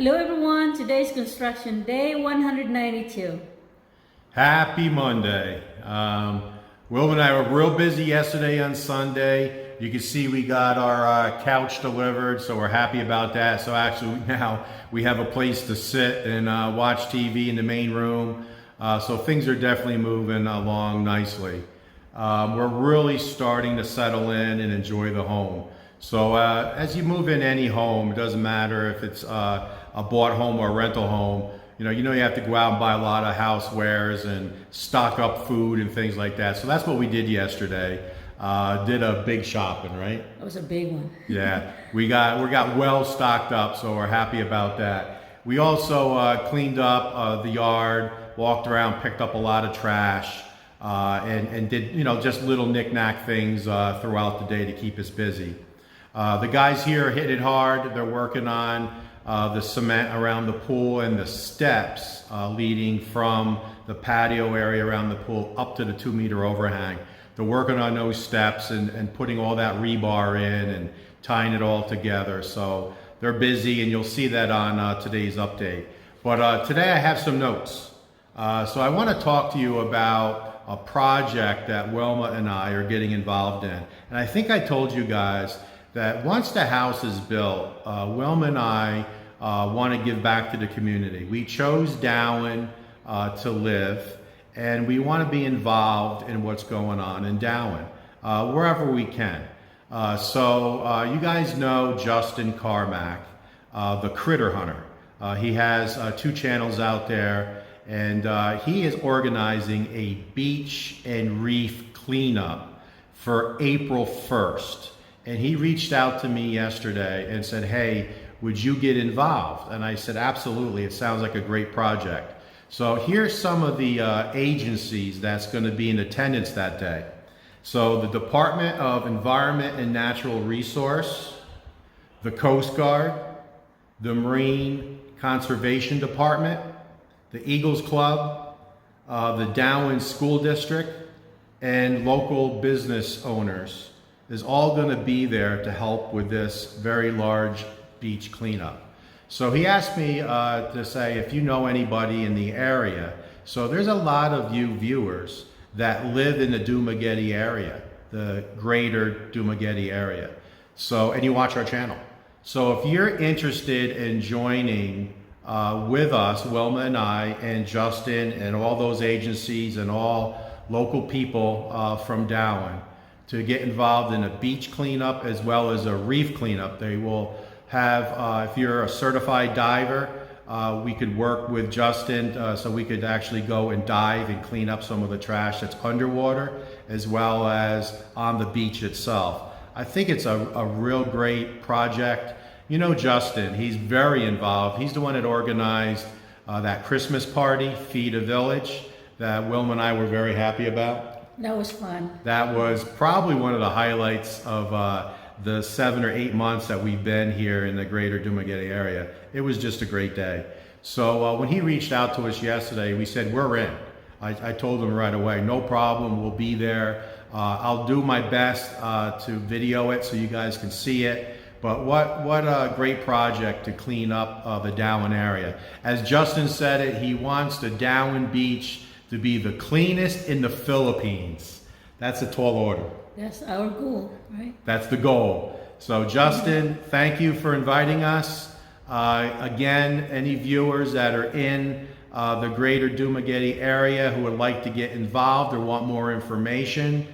Hello everyone, today's construction day 192. Happy Monday. Will and I were real busy yesterday on Sunday. You can see we got our couch delivered, so we're happy about that. So actually now we have a place to sit and watch TV in the main room. So things are definitely moving along nicely. We're really starting to settle in and enjoy the home. So as you move in any home, it doesn't matter if it's a bought home or a rental home, you have to go out and buy a lot of housewares and stock up food and things like that. So that's what we did yesterday. Did a big shopping, right? That was a big one. Yeah, we got well stocked up, so we're happy about that. We also cleaned up the yard, walked around, picked up a lot of trash, and did just little knick-knack things throughout the day to keep us busy. The guys here hit it hard. They're working on the cement around the pool and the steps leading from the patio area around the pool up to the 2-meter overhang. They're working on those steps and putting all that rebar in and tying it all together. So they're busy, and you'll see that on today's update. But today I have some notes. So I want to talk to you about a project that Wilma and I are getting involved in. And I think I told you guys that once the house is built, Wilma and I want to give back to the community. We chose Dowen to live, and we want to be involved in what's going on in Dowen, wherever we can. So you guys know Justin Carmack, the Critter Hunter. He has 2 channels out there, and he is organizing a beach and reef cleanup for April 1st. And he reached out to me yesterday and said, hey, would you get involved? And I said, absolutely, it sounds like a great project. So here's some of the agencies that's going to be in attendance that day. So the Department of Environment and Natural Resource, the Coast Guard, the Marine Conservation Department, the Eagles Club, the Dowen School District, and local business owners is all going to be there to help with this very large beach cleanup. So he asked me to say if you know anybody in the area. So there's a lot of you viewers that live in the Dumaguete area, the greater Dumaguete area. So, and you watch our channel. So if you're interested in joining with us, Wilma and I and Justin and all those agencies and all local people from Dowen, to get involved in a beach cleanup as well as a reef cleanup. They will have, if you're a certified diver, we could work with Justin so we could actually go and dive and clean up some of the trash that's underwater as well as on the beach itself. I think it's a real great project. You know Justin, he's very involved. He's the one that organized that Christmas party, Feed a Village, that Wilma and I were very happy about. That was fun. That was probably one of the highlights of the 7 or 8 months that we've been here in the greater Dumaguete area. It was just a great day. So when he reached out to us yesterday, we said, we're in. I told him right away, no problem, we'll be there. I'll do my best to video it so you guys can see it. But what a great project to clean up the Dowen area. As Justin said it, he wants the Dowen Beach to be the cleanest in the Philippines. That's a tall order. That's our goal, right? That's the goal. So Justin, thank you for inviting us. Again, any viewers that are in the greater Dumaguete area who would like to get involved or want more information,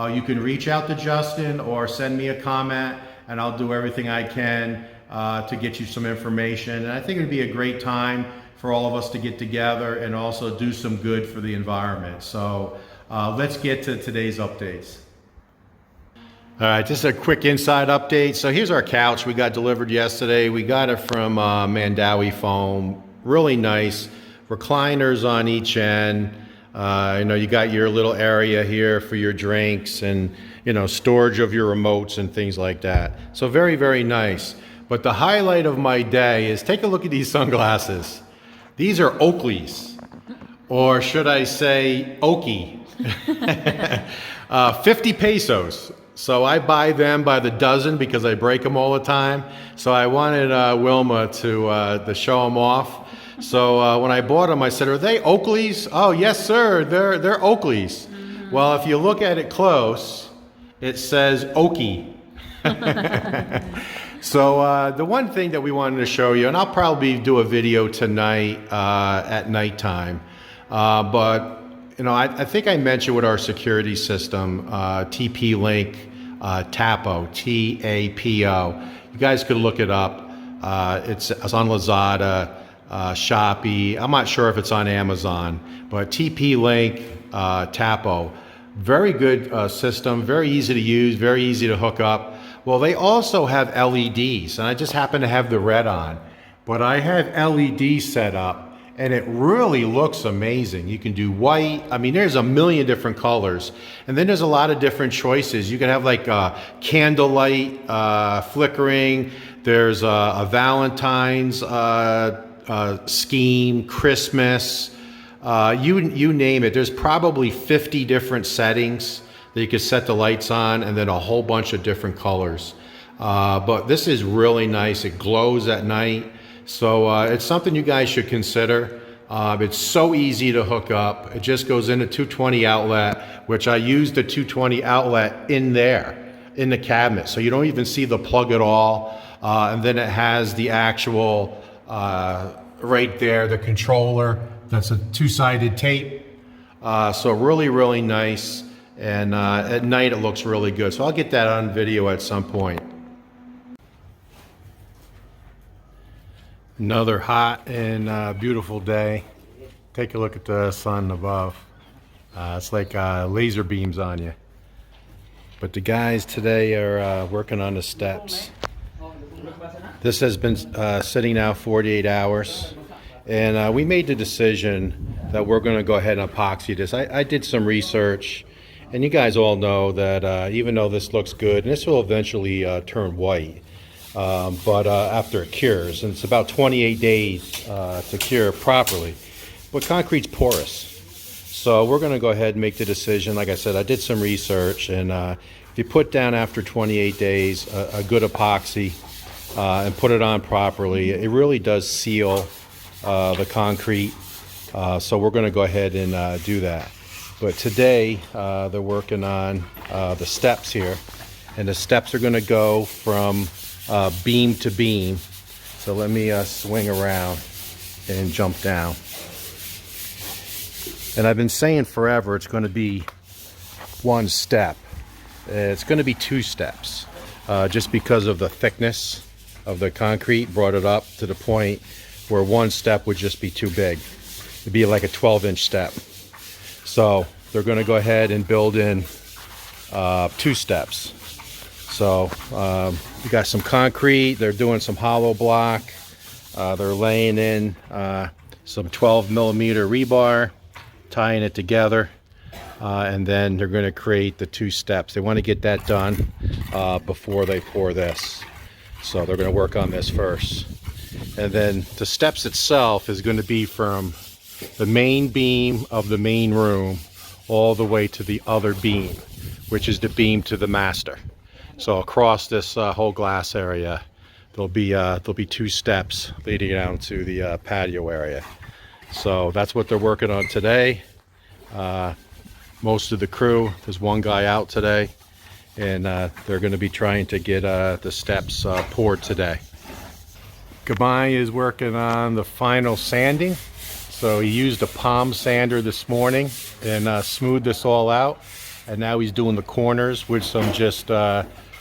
you can reach out to Justin or send me a comment, and I'll do everything I can to get you some information. And I think it would be a great time for all of us to get together and also do some good for the environment. So let's get to today's updates. All right, just a quick inside update. So here's our couch we got delivered yesterday. We got it from Mandawi Foam. Really nice. Recliners on each end. You got your little area here for your drinks and storage of your remotes and things like that. So very, very nice. But the highlight of my day is take a look at these sunglasses. These are Oakleys, or should I say Okie. 50 pesos. So I buy them by the dozen because I break them all the time. So I wanted Wilma to show them off. So when I bought them, I said, "Are they Oakleys?" "Oh, yes, sir. They're Oakleys." Well, if you look at it close, it says Okie. So the one thing that we wanted to show you, and I'll probably do a video tonight at nighttime, but you know, I think I mentioned with our security system, TP-Link Tapo, TAPO. You guys could look it up. It's on Lazada, Shopee. I'm not sure if it's on Amazon, but TP-Link Tapo. Very good system, very easy to use, very easy to hook up. Well, they also have LEDs, and I just happen to have the red on, but I have LEDs set up, and it really looks amazing. You can do white. I mean, there's a million different colors, and then there's a lot of different choices. You can have like candlelight flickering. There's a Valentine's scheme, Christmas. You name it. There's probably 50 different settings that you could set the lights on, and then a whole bunch of different colors. But this is really nice. It glows at night. So it's something you guys should consider. It's so easy to hook up. It just goes in a 220 outlet, which I use the 220 outlet in there, in the cabinet. So you don't even see the plug at all. And then it has the actual, right there, the controller. That's a two-sided tape. So really, really nice. And at night it looks really good. So I'll get that on video at some point. Another hot and beautiful day. Take a look at the sun above. It's like laser beams on you. But the guys today are working on the steps. This has been sitting now 48 hours. And we made the decision that we're going to go ahead and epoxy this. I did some research. And you guys all know that even though this looks good, and this will eventually turn white, but after it cures, and it's about 28 days to cure properly. But concrete's porous. So we're going to go ahead and make the decision. Like I said, I did some research, and if you put down after 28 days a good epoxy and put it on properly, it really does seal the concrete. So we're going to go ahead and do that. But today they're working on the steps here, and the steps are going to go from beam to beam. So let me swing around and jump down. And I've been saying forever it's going to be one step. It's going to be two steps, just because of the thickness of the concrete brought it up to the point where one step would just be too big. It'd be like a 12-inch step. So they're going to go ahead and build in two steps. So we got some concrete. They're doing some hollow block. They're laying in some 12mm rebar, tying it together, and then they're going to create the two steps. They want to get that done before they pour this. So they're going to work on this first. And then the steps itself is going to be from the main beam of the main room all the way to the other beam, which is the beam to the master. So across this whole glass area, there'll be two steps leading down to the patio area. So that's what they're working on today. Most of the crew, there's one guy out today, and they're going to be trying to get the steps poured today. Kamai is working on the final sanding. So he used a palm sander this morning and smoothed this all out. And now he's doing the corners with some just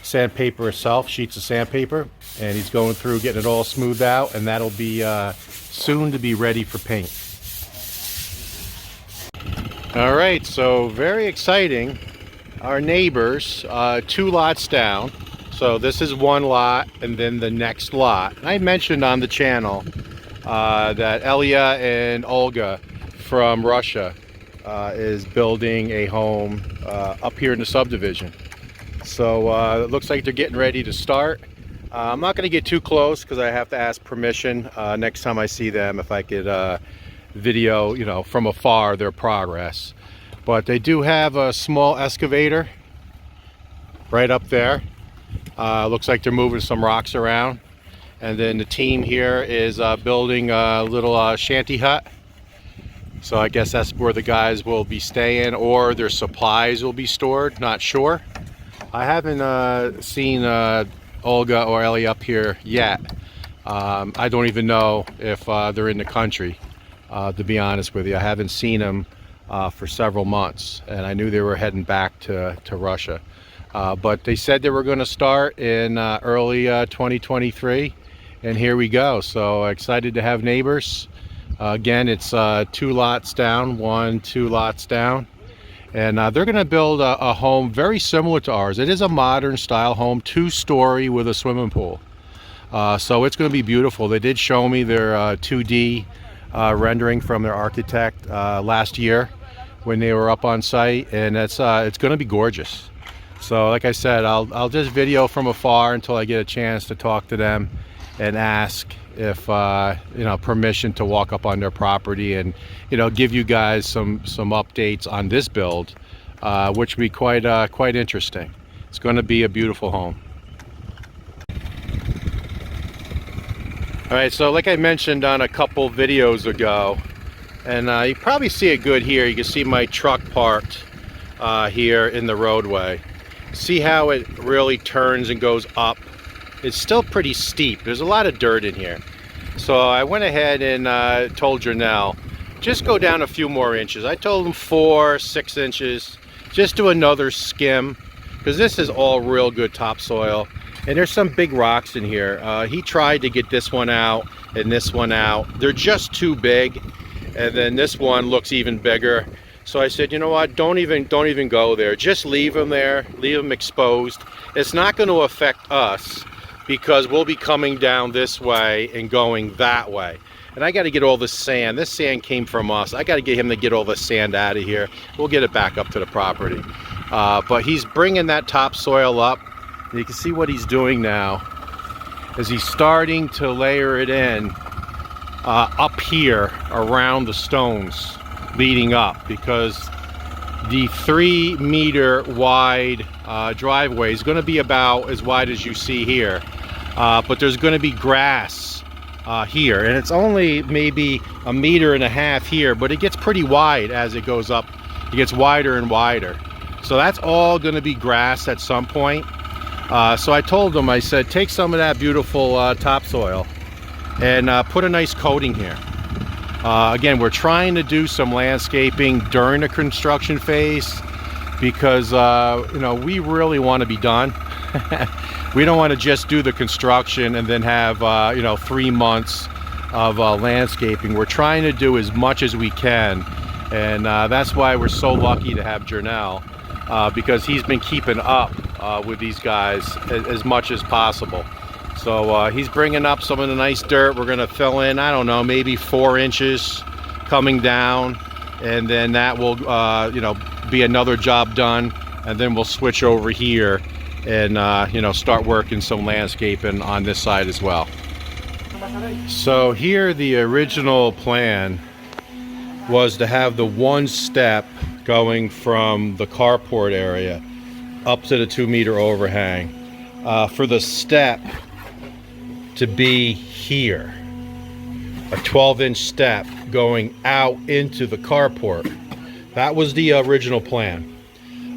sandpaper itself, sheets of sandpaper. And he's going through getting it all smoothed out, and that'll be soon to be ready for paint. All right, so very exciting. Our neighbors, 2 lots down. So this is one lot, and then the next lot. I mentioned on the channel that Elia and Olga from Russia is building a home up here in the subdivision. So it looks like they're getting ready to start. I'm not going to get too close because I have to ask permission next time I see them if I could video, you know, from afar their progress. But they do have a small excavator right up there. Looks like they're moving some rocks around. And then the team here is building a little shanty hut. So I guess that's where the guys will be staying, or their supplies will be stored, not sure. I haven't seen Olga or Ellie up here yet. I don't even know if they're in the country, to be honest with you. I haven't seen them for several months, and I knew they were heading back to Russia. But they said they were going to start in early 2023, and here we go. So excited to have neighbors. Again, it's 2 lots down, 2 lots down. And they're going to build a home very similar to ours. It is a modern style home, 2-story with a swimming pool. So it's going to be beautiful. They did show me their 2D rendering from their architect last year when they were up on site, and it's going to be gorgeous. So like I said, I'll just video from afar until I get a chance to talk to them and ask if you know, permission to walk up on their property and, you know, give you guys some updates on this build, which will be quite interesting. It's going to be a beautiful home. All right, so like I mentioned on a couple videos ago, and you probably see it good here. You can see my truck parked here in the roadway. See how it really turns and goes up? It's still pretty steep. There's a lot of dirt in here. So I went ahead and told Janelle, just go down a few more inches. I told him 4, 6 inches. Just do another skim, because this is all real good topsoil. And there's some big rocks in here. He tried to get this one out and this one out. They're just too big. And then this one looks even bigger. So I said, you know what, don't even go there. Just leave them there, leave them exposed. It's not going to affect us, because we'll be coming down this way and going that way. And I got to get all the sand. This sand came from us. I got to get him to get all the sand out of here. We'll get it back up to the property. But he's bringing that topsoil up. And you can see what he's doing now is he's starting to layer it in up here around the stones leading up, because the 3-meter wide driveway is going to be about as wide as you see here. But there's going to be grass here, and it's only maybe 1.5 meters here, but it gets pretty wide as it goes up. It gets wider and wider. So that's all going to be grass at some point. So I told them, I said, take some of that beautiful topsoil and put a nice coating here. Again, we're trying to do some landscaping during the construction phase, because you know, we really want to be done. We don't want to just do the construction and then have you know, 3 months of landscaping. We're trying to do as much as we can, and that's why we're so lucky to have Janelle, because he's been keeping up with these guys as much as possible. So he's bringing up some of the nice dirt. We're going to fill in, I don't know, maybe 4 inches coming down, and then that will you know, be another job done, and then we'll switch over here and you know, start working some landscaping on this side as well. So here the original plan was to have the 1 step going from the carport area up to the 2-meter overhang, for the step to be here, a 12-inch step going out into the carport. That was the original plan,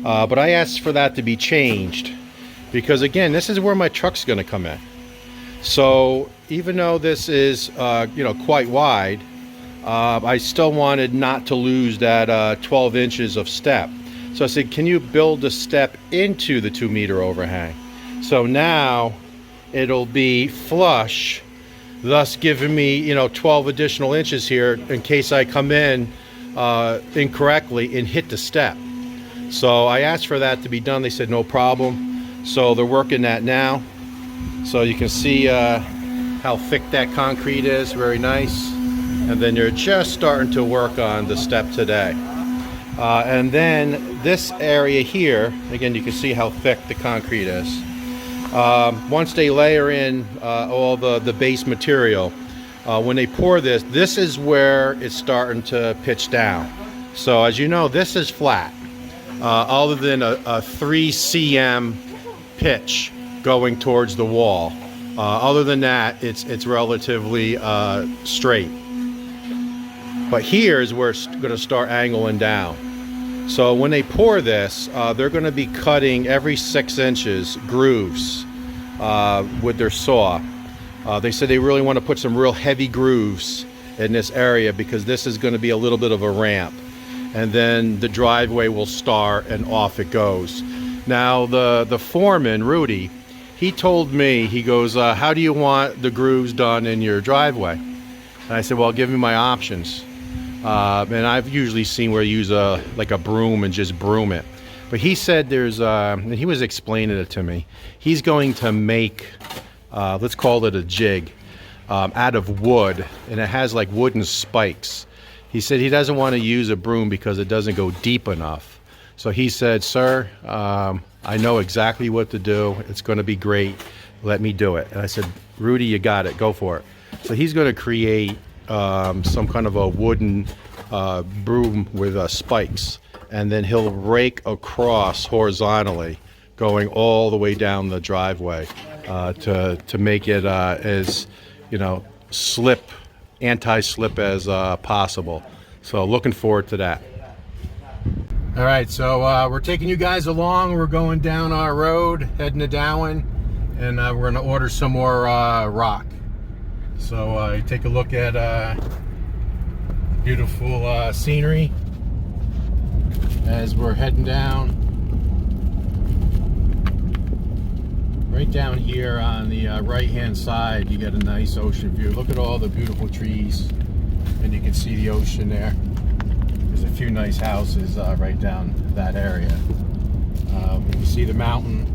but I asked for that to be changed, because again, this is where my truck's going to come in. So even though this is you know, quite wide, I still wanted not to lose that 12 inches of step. So I said, can you build a step into the 2-meter overhang? So now it'll be flush, thus giving me, you know, 12 additional inches here in case I come in incorrectly and hit the step. So I asked for that to be done. They said no problem. So they're working that now. So you can see how thick that concrete is, very nice. And then they're just starting to work on the step today. And then this area here, again, you can see how thick the concrete is. Once they layer in all the base material, when they pour this, this is where it's starting to pitch down. So as you know, this is flat. Other than a 3 cm pitch going towards the wall. Other than that, it's relatively straight. But here is where it's going to start angling down. So when they pour this, they're going to be cutting every 6 inches grooves with their saw. They said they really want to put some real heavy grooves in this area because this is going to be a little bit of a ramp. And then the driveway will start and off it goes. Now the foreman, Rudy, he told me, he goes, how do you want the grooves done in your driveway? And I said, well, give me my options. And I've usually seen where you use like a broom and just broom it. But he said there's, and he was explaining it to me, he's going to make, let's call it a jig, out of wood, and it has like wooden spikes. He said he doesn't want to use a broom because it doesn't go deep enough. So he said, sir, I know exactly what to do. It's going to be great. Let me do it. And I said, Rudy, you got it. Go for it. So he's going to create some kind of a wooden broom with spikes. And then he'll rake across horizontally, going all the way down the driveway to make it as, you know, anti-slip as possible. So looking forward to that. All right, so we're taking you guys along. We're going down our road, heading to Darwin, and we're going to order some more rock. So take a look at beautiful scenery as we're heading down. Right down here on the right-hand side, you get a nice ocean view. Look at all the beautiful trees, and you can see the ocean there. There's a few nice houses right down that area. You can see the mountain.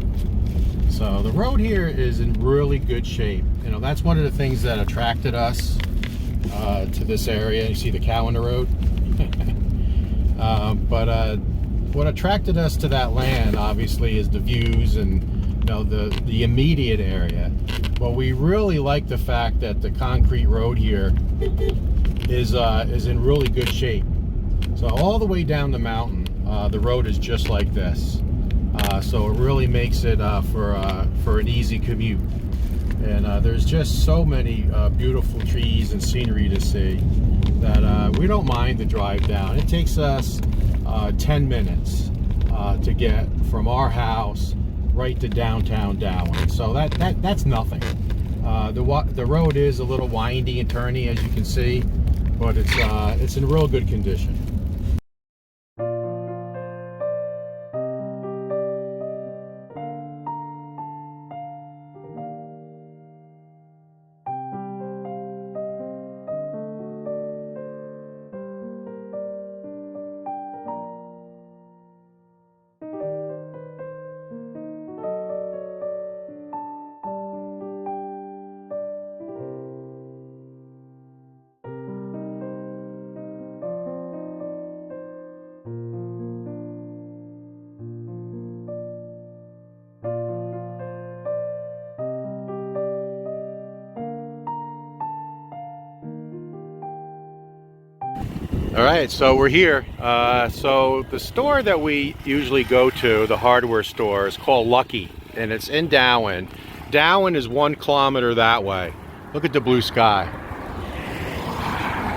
So the road here is in really good shape. You know, that's one of the things that attracted us to this area. You see the cow on the road. But what attracted us to that land, obviously, is the views and, you know, the immediate area. But we really like the fact that the concrete road here is in really good shape. So all the way down the mountain, the road is just like this. So it really makes it for an easy commute. And there's just so many beautiful trees and scenery to see that we don't mind the drive down. It takes us 10 minutes to get from our house right to downtown Darwin. So that's nothing. The road is a little windy and turny, as you can see, but it's in real good condition. All right, so we're here. So the store that we usually go to, the hardware store, is called Lucky, and it's in Darwin. Darwin is 1 kilometer that way. Look at the blue sky.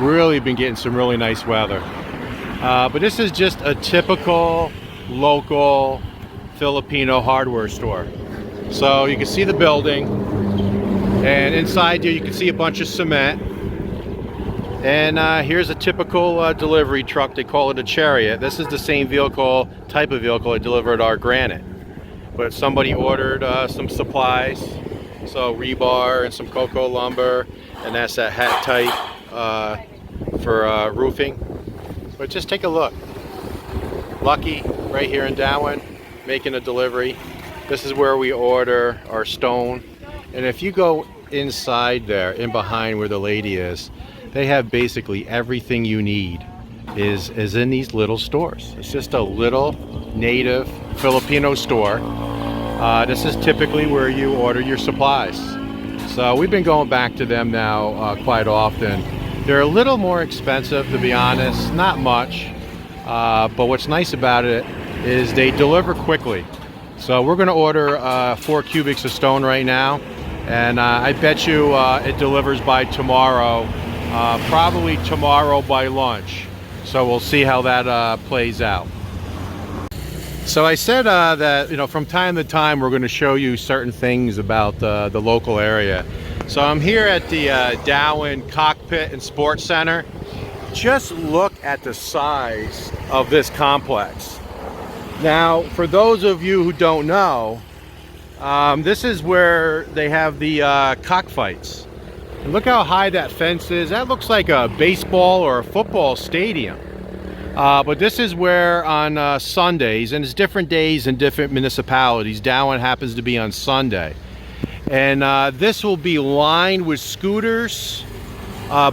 Really been getting some really nice weather. But this is just a typical local Filipino hardware store. So you can see the building, and inside here you can see a bunch of cement. And here's a typical delivery truck. They call it a chariot. This is the same type of vehicle that delivered our granite. But somebody ordered some supplies, so rebar and some cocoa lumber, and that's that hat type for roofing. But just take a look. Lucky, right here in Darwin, making a delivery. This is where we order our stone. And if you go inside there, in behind where the lady is, they have basically everything you need is in these little stores. It's just a little native Filipino store. This is typically where you order your supplies. So we've been going back to them now quite often. They're a little more expensive, to be honest, not much. But what's nice about it is they deliver quickly. So we're gonna order 4 cubics of stone right now, and I bet you it delivers by tomorrow, probably tomorrow by lunch. So we'll see how that plays out. So I said that from time to time we're going to show you certain things about the local area. So I'm here at the Darwin Cockpit and Sports Center. Just look at the size of this complex. Now, for those of you who don't know, this is where they have the cockfights. And look how high that fence is. That looks like a baseball or a football stadium. But this is where on Sundays, and it's different days in different municipalities. Darwin happens to be on Sunday. And this will be lined with scooters,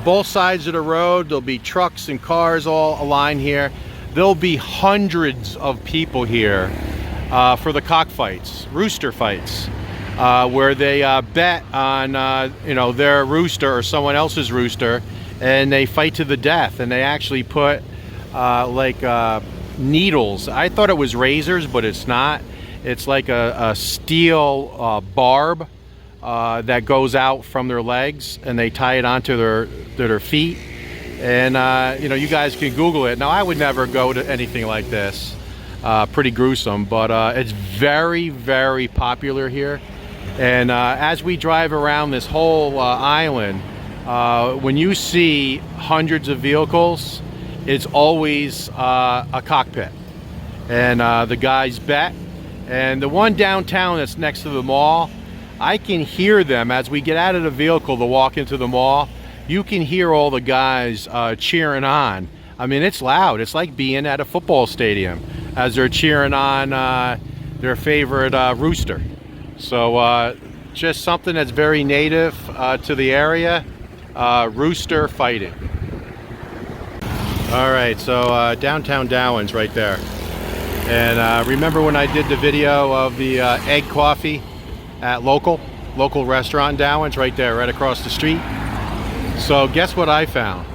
both sides of the road. There'll be trucks and cars all aligned here. There'll be hundreds of people here for the cockfights, rooster fights, where they bet on their rooster or someone else's rooster, and they fight to the death. And they actually put needles. I thought it was razors, but it's not. It's like a steel barb that goes out from their legs, and they tie it onto their feet. And you guys can Google it. Now, I would never go to anything like this. Pretty gruesome, but it's very, very popular here. And as we drive around this whole island, when you see hundreds of vehicles, it's always a cockpit, and the guys bet. And the one downtown that's next to the mall, I can hear them as we get out of the vehicle to walk into the mall. You can hear all the guys cheering on. I mean, it's loud. It's like being at a football stadium as they're cheering on their favorite rooster. So just something that's very native to the area, rooster fighting. All right, so downtown Darwin's right there. And remember when I did the video of the egg coffee at local restaurant in Darwin's? Right there, right across the street. So guess what I found?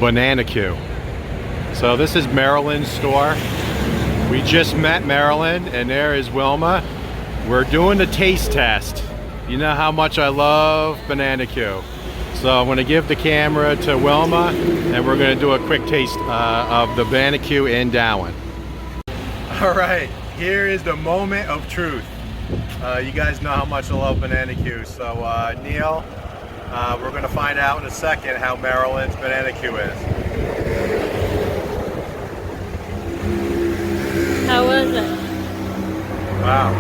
Banana Q. So this is Marilyn's store. We just met Marilyn, and there is Wilma. We're doing the taste test. You know how much I love Banana Q. So I'm going to give the camera to Wilma, and we're going to do a quick taste of the Banana Q in Darwin. All right, here is the moment of truth. You guys know how much I love Banana Q. So Neil, we're going to find out in a second how Maryland's Banana Q is. How was it? Wow.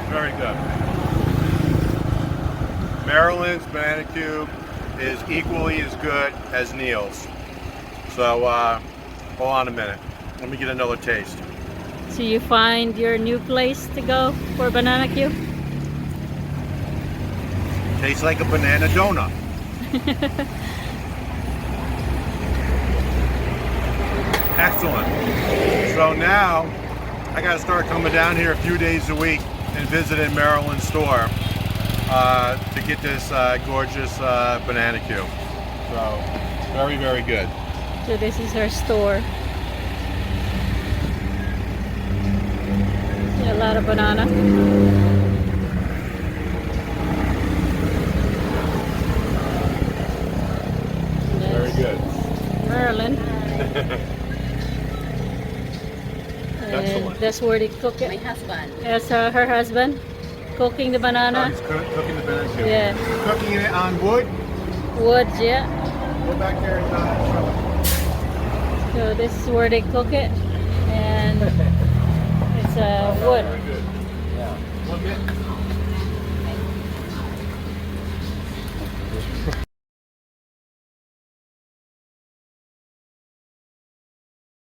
Very good. Maryland's Banana Q is equally as good as Neil's. So hold on a minute. Let me get another taste. So you find your new place to go for Banana Q? Tastes like a banana donut. Excellent. So now I got to start coming down here a few days a week and visiting Maryland's store to get this gorgeous Banana Q. So very, very good. So this is her store. A lot of banana. Very good. Maryland. And that's where they cook it. My husband. That's her husband cooking the banana. He's cooking the Banana Q. Yeah. Cooking it on wood. Wood, yeah. Go back there and show it. So this is where they cook it, and it's wood. Very good. Yeah. Look it.